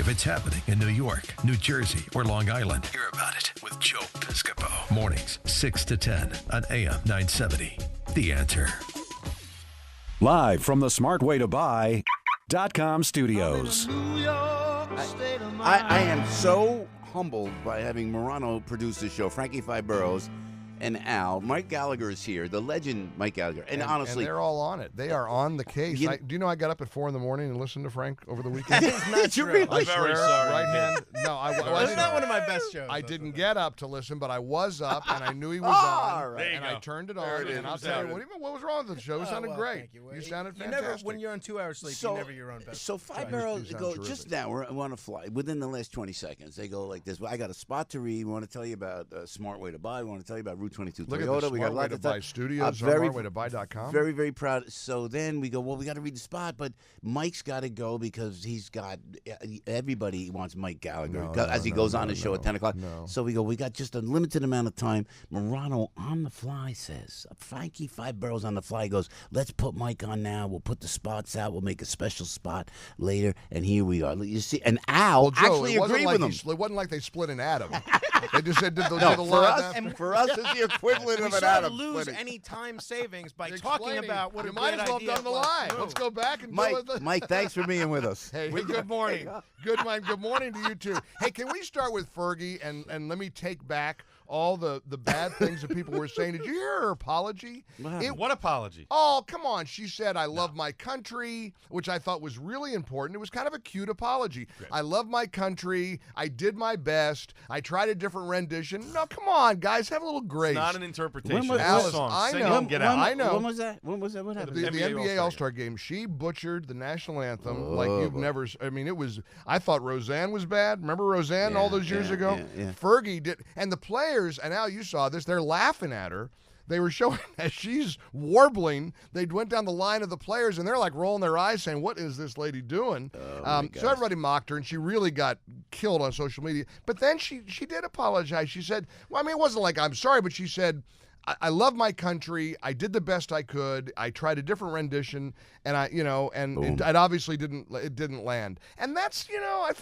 If it's happening in New York, New Jersey, or Long Island, hear about it with Joe Piscopo. Mornings, 6 to 10 on AM 970. The Answer. Live from the smartwaytobuy.com studios. I am so humbled by having Morano produce the show. Frankie Five Boroughs and Al. Mike Gallagher is here, the legend Mike Gallagher. And honestly, and they're all on it. They are on the case. Do you know I got up at 4 a.m. and listened to Frank over the weekend? Did you really? I swear, right hand. No, That's not one of my best shows. I didn't get up to listen, but I was up and I knew he was on. Right. And I turned it on. And I'll tell you, what was wrong with the show? It sounded great. You sounded fantastic. When you're on 2 hours sleep, you're never your own best. So Five Boroughs go just now. We're on a fly. Within the last 20 seconds, they go like this. Well, I got a spot to read. We want to tell you about Smart Way to Buy. We want to tell you about Route 22 Look Toyota. At the we got Smart Way to Buy studios on smartwaytobuy.com. Very, very proud. So then we go, well, we got to read the spot, but Mike's got to go because he's got everybody wants Mike Gallagher as he goes on his show at 10 o'clock. So we go, we got just a limited amount of time. Morano on the fly says, Frankie Five Boroughs on the fly goes, let's put Mike on now. We'll put the spots out. We'll make a special spot later. And here we are. You see, and Al actually agreed with him. It wasn't like they split an atom. They just said, did the for us, it's the equivalent of an atom. Lose any time savings by talking about what you a might great as well idea have done the line. Let's go back and Mike, thanks for being with us. Hey, good morning. Good morning to you too. Hey, can we start with Fergie and let me take back all the bad things that people were saying. Did you hear her apology? What apology? Oh, come on. She said, I love my country, which I thought was really important. It was kind of a cute apology. Great. I love my country. I did my best. I tried a different rendition. No, come on, guys. Have a little grace. It's not an interpretation. Alice, I know. I know. When was that? What happened? The NBA All-Star game. She butchered the national anthem like you've never. I mean, it was. I thought Roseanne was bad. Remember Roseanne all those years ago? Yeah. Fergie did. And the players, and Al, you saw this, they're laughing at her. They were showing as she's warbling, they went down the line of the players, and they're like rolling their eyes saying, what is this lady doing? So everybody mocked her, and she really got killed on social media. But then she did apologize. She said, well, I mean, it wasn't like I'm sorry, but she said, I love my country. I did the best I could. I tried a different rendition, and it obviously didn't land. And that's, I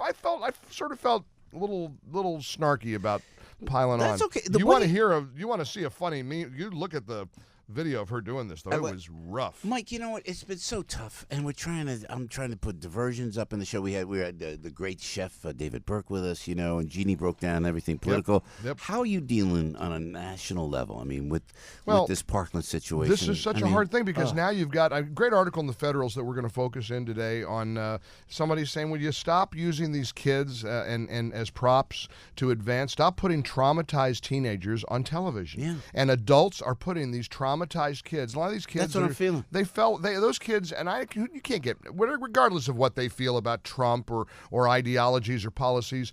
sort of felt a little snarky about piling on. That's okay. You want to see a funny meme? You look at the video of her doing this, though. It was rough. Mike, you know what? It's been so tough, and I'm trying to put diversions up in the show. We had the great chef David Burke with us, and Jeannie broke down everything political. Yep. How are you dealing on a national level? I mean, with this Parkland situation. This is such a hard thing because now you've got a great article in the Federals that we're going to focus in today on somebody saying, "Will you stop using these kids and as props to advance? Stop putting traumatized teenagers on television." Yeah. And adults are putting these traumatized kids. A lot of these kids. That's what I'm feeling. Those kids, and you can't get, regardless of what they feel about Trump or ideologies or policies.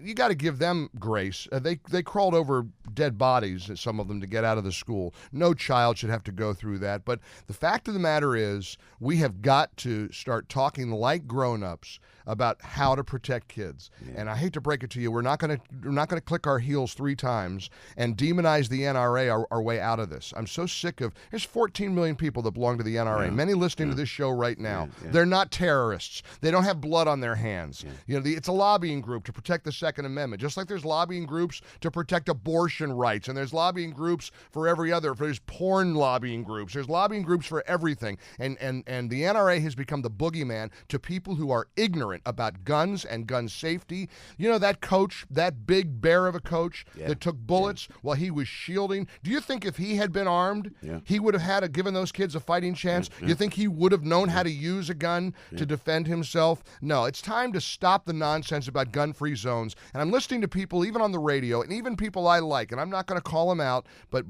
You got to give them grace. They crawled over dead bodies, some of them, to get out of the school. No child should have to go through that. But the fact of the matter is, we have got to start talking like grown-ups about how to protect kids. Yeah. And I hate to break it to you, we're not going to click our heels 3 times and demonize the NRA our way out of this. I'm so sick of. There's 14 million people that belong to the NRA. Many listening to this show right now. They're not terrorists. They don't have blood on their hands. It's a lobbying group to protect the Second Amendment, just like there's lobbying groups to protect abortion rights, and there's lobbying groups for every other. There's porn lobbying groups. There's lobbying groups for everything. And the NRA has become the boogeyman to people who are ignorant about guns and gun safety. That coach, that big bear of a coach that took bullets while he was shielding. Do you think if he had been armed, he would have given those kids a fighting chance? You think he would have known how to use a gun to defend himself? No, it's time to stop the nonsense about gun-free zones. And I'm listening to people, even on the radio, and even people I like, and I'm not going to call them out, but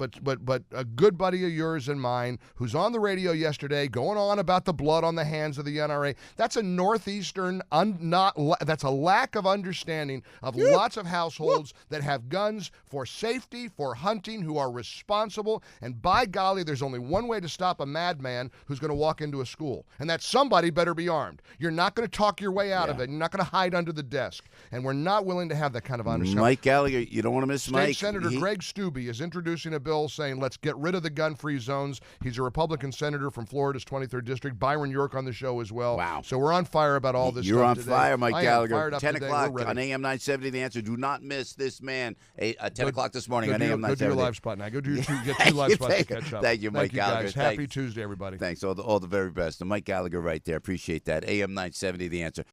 a good buddy of yours and mine who's on the radio yesterday going on about the blood on the hands of the NRA. That's a northeastern that's a lack of understanding of lots of households that have guns for safety, for hunting, who are responsible. And by golly, there's only one way to stop a madman who's going to walk into a school, and that somebody better be armed. You're not going to talk your way out of it. You're not going to hide under the desk, and we're not willing to have that kind of understanding. Mike Gallagher, you don't want to miss Mike. Senator Greg Steube is introducing a bill saying let's get rid of the gun-free zones. He's a Republican senator from Florida's 23rd district. Byron York on the show as well. Wow. So we're on fire about all this stuff. on today. fire, Mike I am Gallagher. fired up 10 today. o'clock We're ready. on AM 970. The Answer. Do not miss this man. 10 o'clock this morning on AM 970. Go do your live spot now. Go do get 2 live spots to catch up. Thank you, Mike Gallagher. Guys. Happy Tuesday, everybody. Thanks. All the very best. And Mike Gallagher right there. Appreciate that. AM 970. The Answer.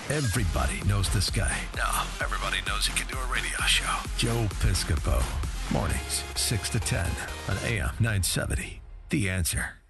Everybody knows this guy. Now, everybody knows he can do a radio show. Joe Piscopo. Mornings, 6 to 10 on AM 970. The Answer.